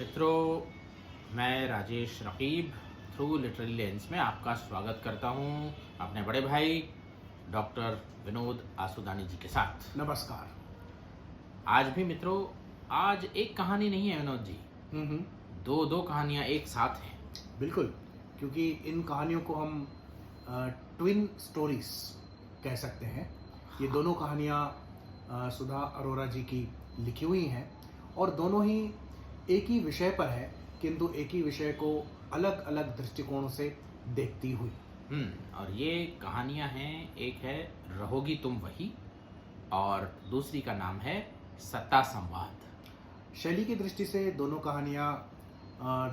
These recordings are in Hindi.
मित्रों, मैं Rajesh Raqib through literary lens में आपका स्वागत करता हूं अपने बड़े भाई डॉक्टर विनोद आसुदानी जी के साथ। नमस्कार। आज भी मित्रों, आज एक कहानी नहीं है विनोद जी, हम्म। दो कहानियां एक साथ हैं। बिल्कुल, क्योंकि इन कहानियों को हम ट्विन स्टोरीज कह सकते हैं। ये दोनों कहानियाँ सुधा अरोरा जी की लिखी हुई हैं और दोनों ही एक ही विषय पर है, किंतु एक ही विषय को अलग अलग दृष्टिकोणों से देखती हुई। और ये कहानियां हैं, एक है रहोगी तुम वही और दूसरी का नाम है सत्ता संवाद। शैली की दृष्टि से दोनों कहानियाँ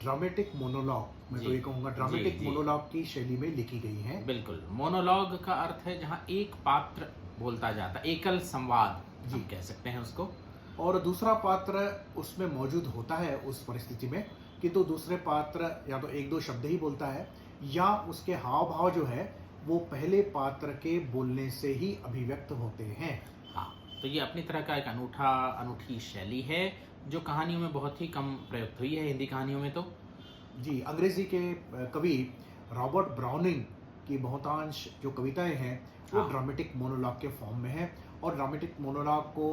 ड्रामेटिक मोनोलॉग, मैं जी, तो ये कहूँगा ड्रामेटिक जी। मोनोलॉग की शैली में लिखी गई हैं। बिल्कुल, मोनोलॉग का अर्थ है जहां एक पात्र बोलता जाता, एकल संवाद जी। हम कह सकते हैं उसको। और दूसरा पात्र उसमें मौजूद होता है उस परिस्थिति में, किंतु दूसरे पात्र या तो एक दो शब्द ही बोलता है या उसके हाव भाव जो है वो पहले पात्र के बोलने से ही अभिव्यक्त होते हैं। हाँ, तो ये अपनी तरह का एक अनूठी शैली है जो कहानियों में बहुत ही कम प्रयुक्त हुई है, हिंदी कहानियों में तो। जी, अंग्रेजी के कवि रॉबर्ट ब्राउनिंग की बहुतांश जो कविताएं हैं वो हाँ। ड्रामेटिक मोनोलॉग के फॉर्म में है और ड्रामेटिक मोनोलॉग को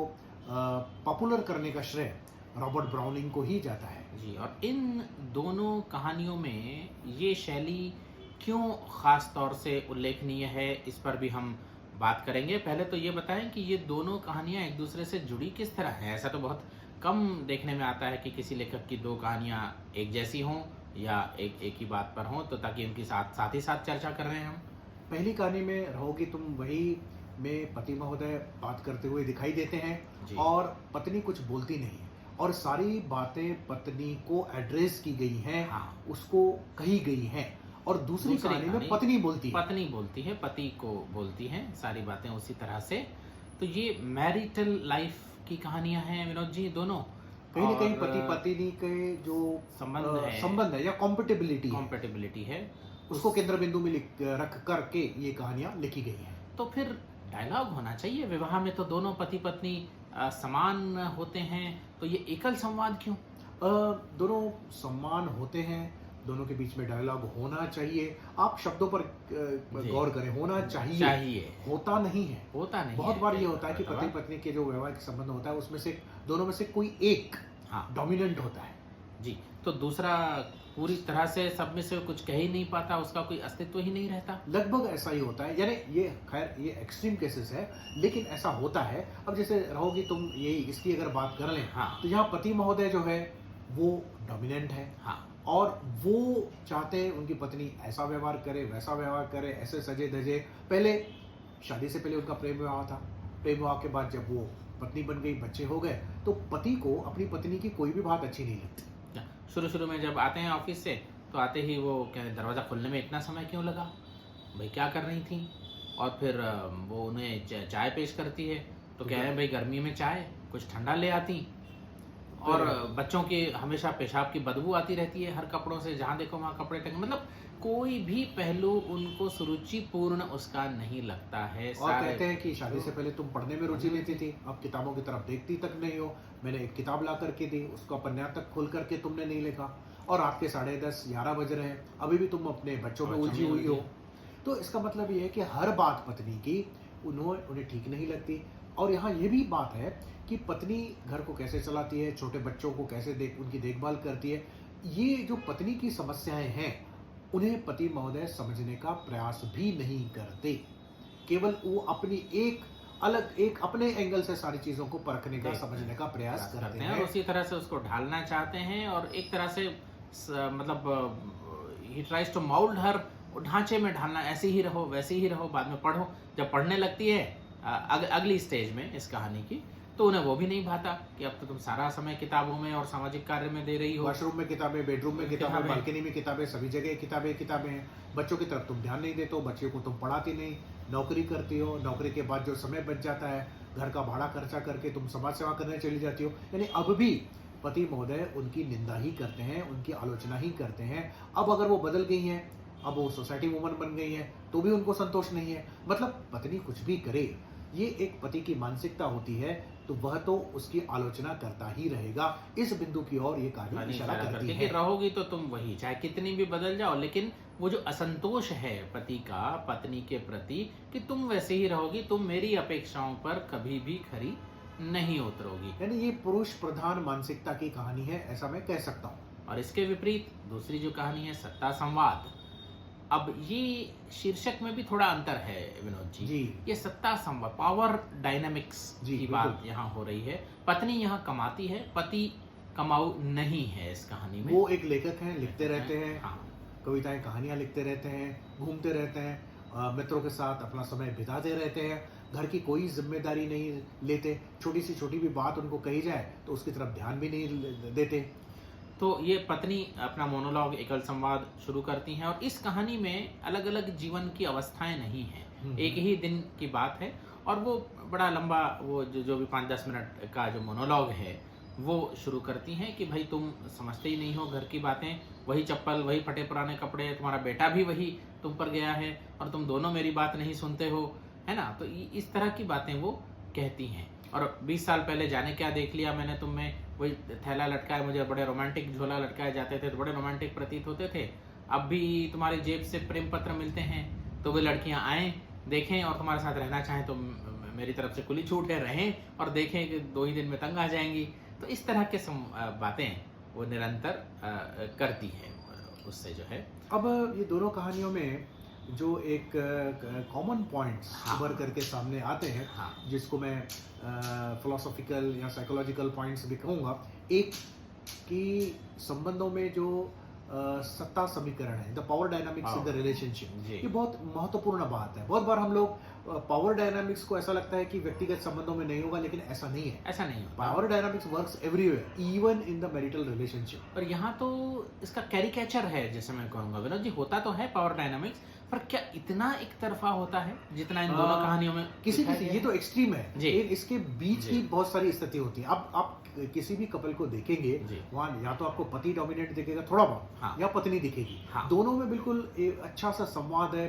पॉपुलर करने का श्रेय रॉबर्ट ब्राउनिंग को ही जाता है। जी, और इन दोनों कहानियों में ये शैली क्यों खास तौर से उल्लेखनीय है, इस पर भी हम बात करेंगे। पहले तो ये बताएं कि ये दोनों कहानियां एक दूसरे से जुड़ी किस तरह हैं। ऐसा तो बहुत कम देखने में आता है कि किसी लेखक की दो कहानियां एक जैसी हों या एक ही बात पर हों, तो ताकि उनकी साथ ही साथ चर्चा कर रहे हैं हम। पहली कहानी में रहोगी तुम वही में पति महोदय बात करते हुए दिखाई देते हैं जी। और पत्नी कुछ बोलती नहीं है और सारी बातें पत्नी को एड्रेस की गई हैं। हाँ। उसको कही गई हैं। और दूसरी कहानी में पत्नी बोलती है। पत्नी बोलती है, पति को बोलती हैं सारी बातें उसी तरह से। तो ये मैरिटल लाइफ की कहानियां हैं विनोद जी, दोनों कहीं ना कहीं और पति पत्नी के जो संबंध है या कॉम्पेटिबिलिटी है, उसको केंद्र बिंदु में रख करके ये कहानियां लिखी गई हैं। तो फिर डायलॉग होना चाहिए। विवाह में तो दोनों पति पत्नी समान होते हैं, तो ये एकल संवाद क्यों? दोनों सम्मान होते हैं, दोनों के बीच में डायलॉग होना चाहिए। आप शब्दों पर गौर करें, होना चाहिए। होता नहीं है। बहुत बार ये होता है कि पति पत्नी के जो वैवाहिक संबंध होता है उसमें से दोनों में से कोई एक डोमिनेंट होता है। जी, तो दूसरा पूरी तरह से सब में से कुछ कह ही नहीं पाता, उसका कोई अस्तित्व ही नहीं रहता। लगभग ऐसा ही होता है, यानी ये खैर ये एक्सट्रीम केसेस है, लेकिन ऐसा होता है। अब जैसे रहोगी तुम यही, इसकी अगर बात कर लें, तो यहाँ पति महोदय जो है वो डोमिनेंट है। और वो चाहते हैं उनकी पत्नी ऐसा व्यवहार करे, वैसा व्यवहार करे, ऐसे सजे धजे। पहले शादी से पहले उनका प्रेम विवाह था। प्रेम विवाह के बाद जब वो पत्नी बन गई, बच्चे हो गए, तो पति को अपनी पत्नी की कोई भी बात अच्छी नहीं लगती। शुरू में जब आते हैं ऑफिस से, तो आते ही वो कहते दरवाज़ा खोलने में इतना समय क्यों लगा, भाई क्या कर रही थी। और फिर वो उन्हें चाय पेश करती है, तो कह रहे हैं भाई गर्मी में चाय, कुछ ठंडा ले आती। और बच्चों की हमेशा पेशाब की बदबू आती रहती है हर कपड़ों से, जहाँ देखो वहाँ कपड़े टंगे। मतलब कोई भी पहलू उनको सुरुचिपूर्ण उसका नहीं लगता है। और कहते हैं कि शादी से पहले तुम पढ़ने में रुचि लेती थी, अब किताबों की तरफ देखती तक नहीं हो। मैंने एक किताब ला करके दी, उसका पन्ना तक खोल करके तुमने नहीं लिखा, और रात के 10:30-11 बज रहे हैं, अभी भी तुम अपने बच्चों में उलझी हुई हो। तो इसका मतलब ये है कि हर बात पत्नी की उन्हें ठीक नहीं लगती। और यहाँ ये भी बात है कि पत्नी घर को कैसे चलाती है, छोटे बच्चों को कैसे उनकी देखभाल करती है। ये जो पत्नी की समस्याएं हैं उन्हें पति महोदय समझने का प्रयास भी नहीं करते। केवल वो अपनी एक अपने एंगल से सारी चीजों को परखने का, समझने का प्रयास करते हैं और उसी तरह से उसको ढालना चाहते हैं। और एक तरह से मतलब ही ट्राइज टू माउल्ड हर, ढांचे में ढालना, ऐसे ही रहो वैसे ही रहो, बाद में पढ़ो। जब पढ़ने लगती है अगली स्टेज में इस कहानी की, तो उन्हें वो भी नहीं भाता कि अब तो तुम सारा समय किताबों में और सामाजिक कार्य में दे रही हो। वॉशरूम में किताबें, बेडरूम में किताबें, बालकनी में किताबें, सभी जगह किताबें हैं। बच्चों की तरफ तुम ध्यान नहीं देते हो, बच्चों को तुम पढ़ाती नहीं, नौकरी करती हो, नौकरी के बाद जो समय बच जाता है घर का भाड़ा खर्चा करके तुम समाज सेवा करने चली जाती हो। यानी अब भी पति महोदय उनकी निंदा ही करते हैं, उनकी आलोचना ही करते हैं। अब अगर वो बदल गई हैं, अब वो सोसाइटी वुमन बन गई हैं, तो भी उनको संतोष नहीं है। मतलब पत्नी कुछ भी करे, ये एक पति की मानसिकता होती है तो वह तो उसकी आलोचना करता ही रहेगा। इस बिंदु की ओर ये कहानी इशारा करती कि है। रहोगी तो तुम वही, चाहे कितनी भी बदल जाओ, लेकिन वो जो असंतोष है पति का पत्नी के प्रति कि तुम वैसे ही रहोगी, तुम मेरी अपेक्षाओं पर कभी भी खरी नहीं उतरोगी। यानी ये पुरुष प्रधान मानसिकता की कहानी है, ऐसा मैं कह सकता हूँ। और इसके विपरीत दूसरी जो कहानी है सत्ता संवाद। अब ये शीर्षक में भी थोड़ा अंतर है विनोद जी। जी। ये सत्ता संवाद, पावर डायनामिक्स जी, की बिल्कुल। बात यहाँ हो रही है। पत्नी यहाँ कमाती है, पति कमाऊ नहीं है इस कहानी में। वो एक लेखक हैं, लिखते रहते हैं, हाँ, कविताएं कहानियां लिखते रहते हैं, घूमते रहते हैं, मित्रों के साथ अपना समय बिताते रहते हैं, घर की कोई जिम्मेदारी नहीं लेते, छोटी भी बात उनको कही जाए तो उसकी तरफ ध्यान भी नहीं देते। तो ये पत्नी अपना मोनोलॉग एकल संवाद शुरू करती हैं और इस कहानी में अलग अलग जीवन की अवस्थाएं नहीं हैं, एक ही दिन की बात है। और वो बड़ा लंबा, वो जो भी 5-10 मिनट का जो मोनोलॉग है वो शुरू करती हैं कि भाई तुम समझते ही नहीं हो घर की बातें, वही चप्पल, वही फटे पुराने कपड़े, तुम्हारा बेटा भी वही तुम पर गया है और तुम दोनों मेरी बात नहीं सुनते हो, है ना। तो इस तरह की बातें वो कहती हैं। और 20 साल पहले जाने क्या देख लिया मैंने तुम में, वही थैला लटकाए, मुझे बड़े रोमांटिक झोला लटकाए जाते थे तो बड़े रोमांटिक प्रतीत होते थे। अब भी तुम्हारी जेब से प्रेम पत्र मिलते हैं तो वे लड़कियां आएँ, देखें और तुम्हारे साथ रहना चाहें तो मेरी तरफ से खुली छूट है, रहें और देखें कि 2 ही दिन में तंग आ जाएंगी। तो इस तरह के बातें वो निरंतर करती है उससे जो है। अब ये दोनों कहानियों में जो एक कॉमन पॉइंट्स हाँ। उभर करके सामने आते हैं, हाँ। जिसको मैं फिलोसॉफिकल या साइकोलॉजिकल पॉइंट्स भी कहूँगा। एक कि संबंधों में जो सत्ता समीकरण है, the power dynamics in the relationship, जी। ये बहुत महत्वपूर्ण बात है। बहुत बार हम लोग पावर डायनामिक्स को ऐसा लगता है कि व्यक्तिगत संबंधों में नहीं होगा, लेकिन ऐसा नहीं है। ऐसा नहीं होता। Power dynamics works everywhere, even in the marital relationship. पर यहाँ तो इसका कैरिकेचर है, जैसे मैं कहूँगा विनोद जी, होता तो है पावर डायनामिक्स, पर क्या इतना एक तरफा होता है जितना इन दोनों कहानियों में किसी दिखाया किसी गया ये है? तो एक्सट्रीम है। जी। इसके बीच जी। की बहुत सारी स्थिति होती है। अब आप किसी भी कपल को देखेंगे, जी। वहाँ या तो आपको पति डोमिनेट दिखेगा थोड़ा बहुत, हाँ। या पत्नी दिखेगी। हाँ। दोनों में बिल्कुल एक अच्छा सा संवाद है,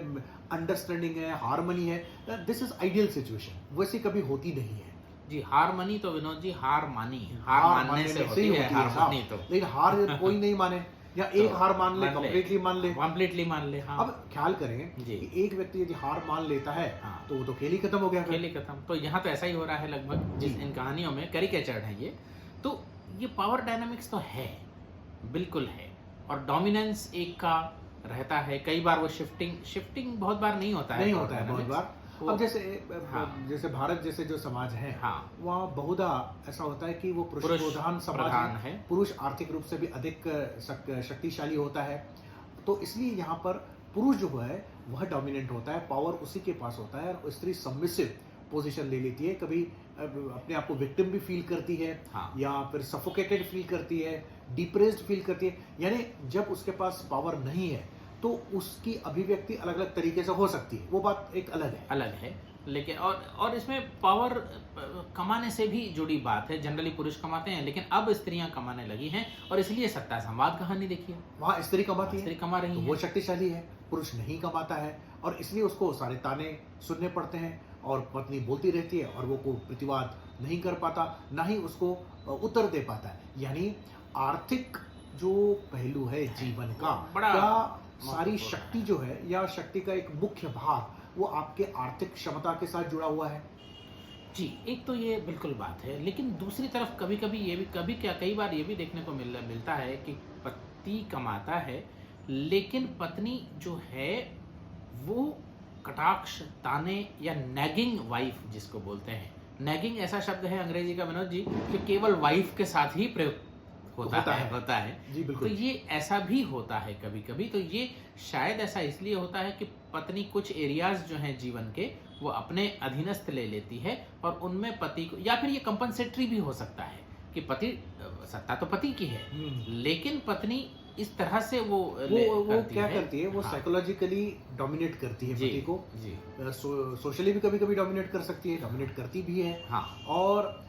अंडरस्टैंडिंग है, हार्मनी है। This is ideal situation. वैसे कभी होती नहीं है। जी, हार मनी तो विनोद जी हार मानी, हार मानने से होती है हार मानी। तो लेकिन हार कोई नहीं माने, या एक हार मान ले, मान ले। कंप्लीटली मान ले। कंप्लीटली मान ले। हाँ। अब ख्याल करें जी। कि एक व्यक्ति यदि हार मान लेता है, हाँ। तो वो तो खेल ही खत्म हो गया फिर। खेल ही खत्म। तो यहाँ तो ऐसा ही हो रहा है लगभग, जिस जी। इन कहानियों में कैरिकेचर्ड है ये। तो ये पावर डायनामिक्स तो है, बिल्कुल है। और डोमिनेंस एक का रहता है, कई बार वो शिफ्टिंग बहुत बार नहीं होता है। नहीं power होता है बहुत dynamics। बार। वो- अब जैसे हाँ। जैसे भारत जैसे जो समाज है, हाँ। वहाँ बहुधा ऐसा होता है कि वो पुरुष पुरुष प्रधान समाज प्रधान है। है। पुरुष आर्थिक रूप से भी अधिक शक्तिशाली होता है, तो इसलिए यहाँ पर पुरुष जो है वह डोमिनेंट होता है, पावर उसी के पास होता है, और स्त्री सबमिसिव पोजीशन ले लेती है। कभी अपने आप को विक्टिम भी फील करती है, हाँ। या फिर सफोकेटेड फील करती है, डिप्रेस्ड फील करती है। यानी जब उसके पास पावर नहीं है तो उसकी अभिव्यक्ति अलग अलग तरीके से हो सकती है, वो बात एक अलग है। लेकिन और इसमें पावर कमाने से भी जुड़ी बात है। जनरली पुरुष कमाते हैं, लेकिन अब स्त्रियां कमाने लगी हैं, और इसलिए सत्ता संवाद कहानी देखिए, वहाँ स्त्री कमाती है, स्त्री कमा रही तो है। वो शक्तिशाली है, पुरुष नहीं कमाता है, और इसलिए उसको सारे ताने सुनने पड़ते हैं, और पत्नी बोलती रहती है और वो को प्रतिवाद नहीं कर पाता, ना ही उसको उत्तर दे पाता है। यानी आर्थिक जो पहलू है जीवन का, बड़ा या सारी महत्वपूर्ण शक्ति जो है, या शक्ति का एक मुख्य भाग वो आपके आर्थिक क्षमता के साथ जुड़ा हुआ है। जी, एक तो ये बिल्कुल बात है, लेकिन दूसरी तरफ कभी कई बार ये भी देखने को मिलता है कि पति कमाता है, लेकिन पत्नी जो है वो कटाक्ष, ताने या नैगिंग वाइफ जिसको बोलते हैं। नैगिंग ऐसा शब्द है अंग्रेजी का विनोद जी, जो केवल वाइफ के साथ ही प्रयोग होता है। जी तो बिल्कुल। ये ऐसा भी होता है कभी कभी। तो ये शायद ऐसा इसलिए होता है कि पत्नी कुछ एरियाज जो हैं जीवन के वो अपने अधीनस्थ ले लेती है, और उनमें पति को, या फिर ये कंपनसेटरी भी हो सकता है कि पति, सत्ता तो पति की है, लेकिन पत्नी इस तरह से वो क्या करती है, वो हाँ। साइकोलॉजिकली डोमिनेट करती है पति को। जी। सोशली भी कभी कभी डोमिनेट कर सकती है, डोमिनेट करती भी है। हाँ। और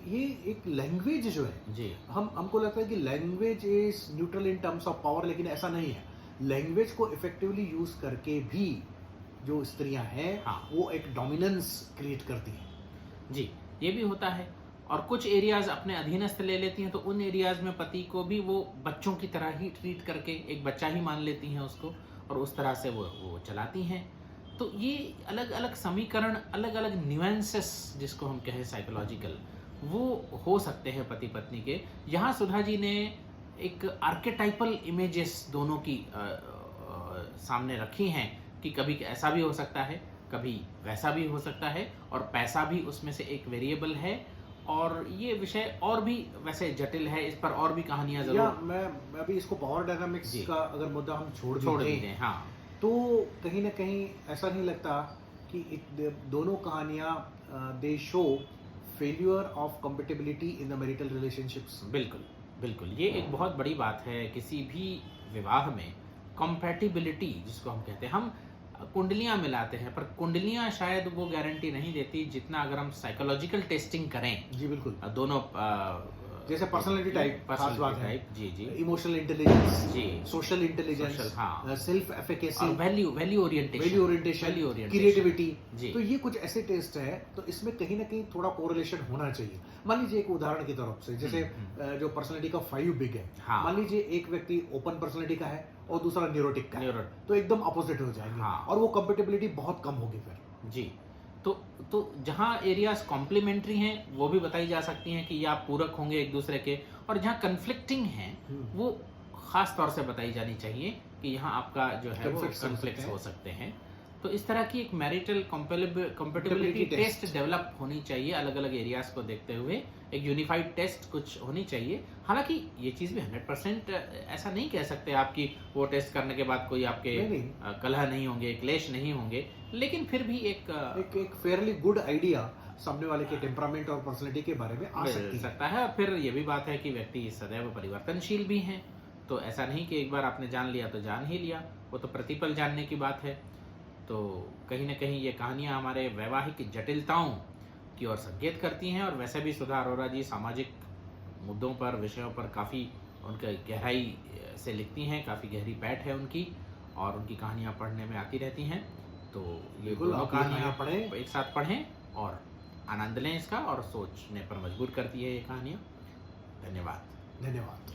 ये एक लैंग्वेज जो है, जी। हमको लगता है कि language is neutral in terms of power, लेकिन ऐसा नहीं है। लैंग्वेज को इफेक्टिवली यूज करके भी जो स्त्रियां हैं, हाँ। वो एक डोमिनेंस क्रिएट करती हैं। जी, ये भी होता है। और कुछ एरियाज अपने अधीनस्थ ले लेती हैं, तो उन एरियाज में पति को भी वो बच्चों की तरह ही ट्रीट करके एक बच्चा ही मान लेती हैं उसको, और उस तरह से वो चलाती हैं। तो ये अलग अलग समीकरण, अलग अलग न्यूएंसेस जिसको हम कहें साइकोलॉजिकल, वो हो सकते हैं पति पत्नी के। यहाँ सुधा जी ने एक आर्केटाइपल इमेजेस दोनों की सामने रखी हैं कि कभी ऐसा भी हो सकता है, कभी वैसा भी हो सकता है, और पैसा भी उसमें से एक वेरिएबल है। और ये विषय और भी वैसे जटिल है, इस पर और भी कहानियां या जरूर मैं अभी इसको पावर डायनामिक्स जी। का अगर मुद्दा हम छोड़ छोड़ दें दीजिए। हाँ, तो कहीं ना कहीं ऐसा नहीं लगता कि दोनों कहानियां दे show failure of compatibility in the marital relationships. बिल्कुल बिल्कुल, ये एक बहुत बड़ी बात है किसी भी विवाह में। कंपैटिबिलिटी जिसको हम कहते हैं, हम कुंडलियां मिलाते हैं, पर कुंडलियां शायद वो गारंटी नहीं देती जितना अगर हम साइकोलॉजिकल टेस्टिंग करें जी बिल्कुल, दोनों जैसे पर्सनालिटी टाइप खास बात है, जी जी, इमोशनल इंटेलिजेंस, जी, सोशल इंटेलिजेंस, Social, हाँ। Self efficacy, value value value orientation, orientation, creativity. जी। तो ये कुछ ऐसे टेस्ट है, तो इसमें कहीं ना कहीं थोड़ा कोरिलेशन होना चाहिए। मान लीजिए एक उदाहरण की तरफ से, जैसे जो पर्सनालिटी का 5 बिग है, हाँ। मान लीजिए एक व्यक्ति ओपन पर्सनालिटी का है और दूसरा न्यूरोटिक का है, तो एकदम अपोजिट हो जाएंगे, हाँ। और वो कंपेटिबिलिटी बहुत कम होगी फिर। जी। तो जहाँ एरियाज कॉम्प्लीमेंट्री हैं वो भी बताई जा सकती हैं कि ये आप पूरक होंगे एक दूसरे के, और जहाँ कन्फ्लिक्टिंग हैं वो खास तौर से बताई जानी चाहिए कि यहाँ आपका जो है वो कन्फ्लिक्ट हो सकते हैं। तो इस तरह की एक मैरिटल कंपेटिबिलिटी टेस्ट डेवलप होनी चाहिए अलग अलग एरियाज को देखते हुए, एक यूनिफाइड टेस्ट कुछ होनी चाहिए। हालांकि ये चीज़ भी 100% ऐसा नहीं कह सकते आप कि वो टेस्ट करने के बाद कोई आपके कलह नहीं होंगे, क्लेश नहीं होंगे, लेकिन फिर भी एक फेयरली गुड आइडिया सामने वाले के टेम्परामेंट और पर्सनालिटी के बारे में आ सकता है। फिर ये भी बात है कि व्यक्ति सदैव परिवर्तनशील भी हैं, तो ऐसा नहीं कि एक बार आपने जान लिया तो जान ही लिया, वो तो प्रतिपल जानने की बात है। तो कहीं ना कहीं ये कहानियाँ हमारे वैवाहिक जटिलताओं की ओर संकेत करती हैं, और वैसे भी सुधा अरोरा जी सामाजिक मुद्दों पर, विषयों पर काफ़ी उनका गहराई से लिखती हैं, काफ़ी गहरी पैठ है उनकी, और उनकी कहानियाँ पढ़ने में आती रहती हैं। तो ये दोनों कहानियाँ पढ़ें, एक साथ पढ़ें और आनंद लें इसका, और सोचने पर मजबूर करती है ये कहानियाँ। धन्यवाद। धन्यवाद।